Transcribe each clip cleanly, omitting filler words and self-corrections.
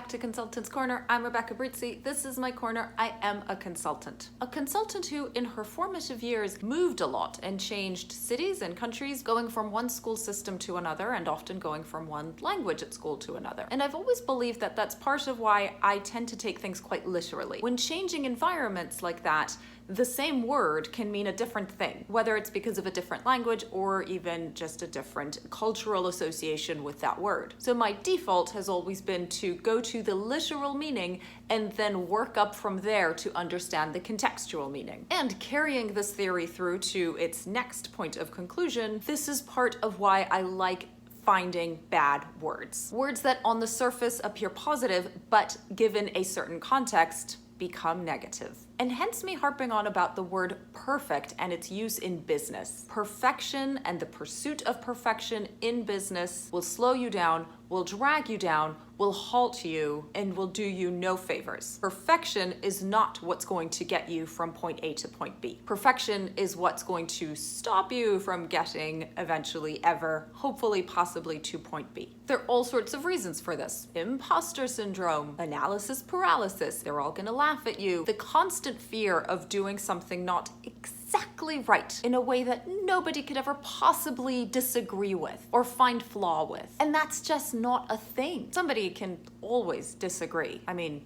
back to Consultant's Corner. I'm Rebecca Brizi. This is my corner. I am a consultant. A consultant who, in her formative years, moved a lot and changed cities and countries, going from one school system to another and often going from one language at school to another. And I've always believed that that's part of why I tend to take things quite literally. When changing environments like that, the same word can mean a different thing, whether it's because of a different language or even just a different cultural association with that word. So my default has always been to go to the literal meaning and then work up from there to understand the contextual meaning. And carrying this theory through to its next point of conclusion, this is part of why I like finding bad words. Words that on the surface appear positive, but given a certain context, become negative. And hence me harping on about the word perfect and its use in business. Perfection and the pursuit of perfection in business will slow you down, will drag you down, will halt you, and will do you no favors. Perfection is not what's going to get you from point A to point B. Perfection is what's going to stop you from getting eventually ever, hopefully, possibly to point B. There are all sorts of reasons for this. Imposter syndrome, analysis paralysis, they're all gonna laugh at you. The constant fear of doing something not exactly right in a way that nobody could ever possibly disagree with or find flaw with. And that's just not a thing. Somebody can always disagree. I mean,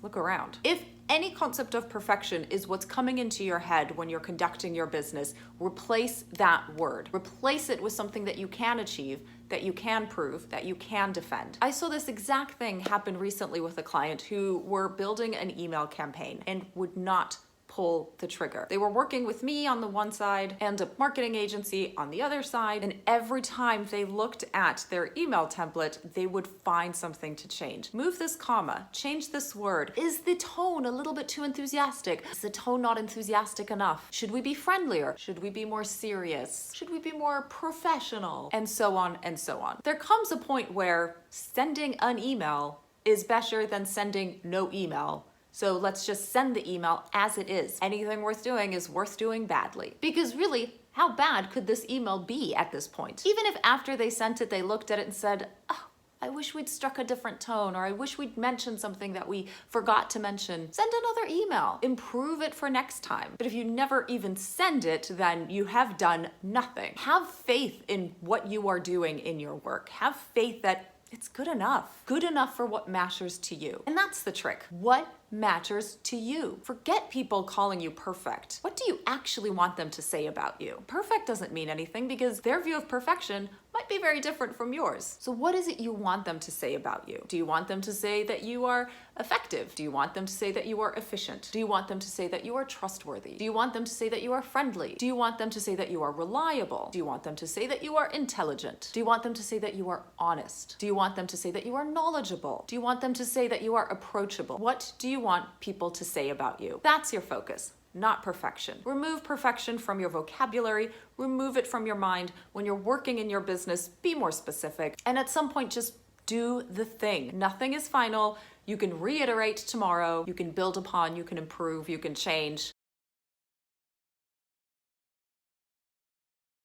look around. If any concept of perfection is what's coming into your head when you're conducting your business, replace that word. Replace it with something that you can achieve, that you can prove, that you can defend. I saw this exact thing happen recently with a client who were building an email campaign and would not pull the trigger. They were working with me on the one side and a marketing agency on the other side, and every time they looked at their email template, they would find something to change. Move this comma, change this word. Is the tone a little bit too enthusiastic? Is the tone not enthusiastic enough? Should we be friendlier? Should we be more serious? Should we be more professional? And so on and so on. There comes a point where sending an email is better than sending no email. So let's just send the email as it is. Anything worth doing is worth doing badly. Because really, how bad could this email be at this point? Even if after they sent it, they looked at it and said, oh, I wish we'd struck a different tone, or I wish we'd mentioned something that we forgot to mention. Send another email. Improve it for next time. But if you never even send it, then you have done nothing. Have faith in what you are doing in your work. Have faith that it's good enough. Good enough for what matters to you. And that's the trick. What matters to you? Forget people calling you perfect. What do you actually want them to say about you? Perfect doesn't mean anything because their view of perfection might be very different from yours. So what is it you want them to say about you? Do you want them to say that you are effective? Do you want them to say that you are efficient? Do you want them to say that you are trustworthy? Do you want them to say that you are friendly? Do you want them to say that you are reliable? Do you want them to say that you are intelligent? Do you want them to say that you are honest? Do you want them to say that you are knowledgeable? Do you want them to say that you are approachable? What do you want people to say about you? That's your focus, not perfection. Remove perfection from your vocabulary, remove it from your mind. When you're working in your business, be more specific, and at some point just do the thing. Nothing is final. You can reiterate tomorrow, you can build upon, you can improve, you can change.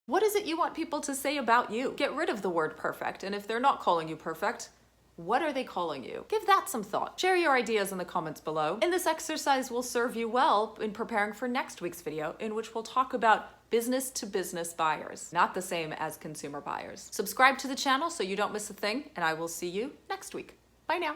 What is it you want people to say about you? Get rid of the word perfect, and if they're not calling you perfect, what are they calling you? Give that some thought. Share your ideas in the comments below. And this exercise will serve you well in preparing for next week's video, in which we'll talk about business-to-business buyers, not the same as consumer buyers. Subscribe to the channel so you don't miss a thing, and I will see you next week. Bye now.